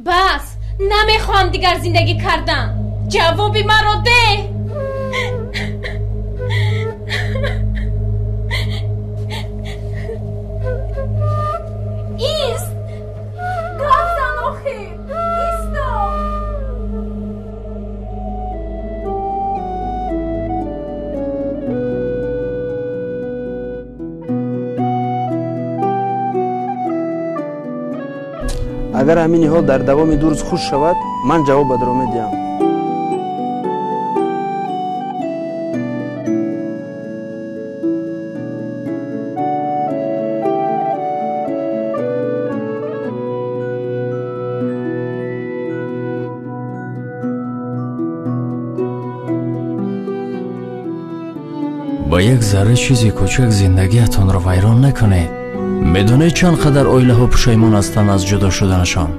بس نمیخوام دیگر زندگی کردن. جوابی مرا ده. ایست گفتم آخه ایستا. اگر همین حال در دوام 2 روز خوش شود من جواب به درآمد دهم. با یک ذره چیزی کوچک زندگیتان را ویران نکنید. میدونید چند قدر عائله ها پشیمان هستند از جدا شدنشان.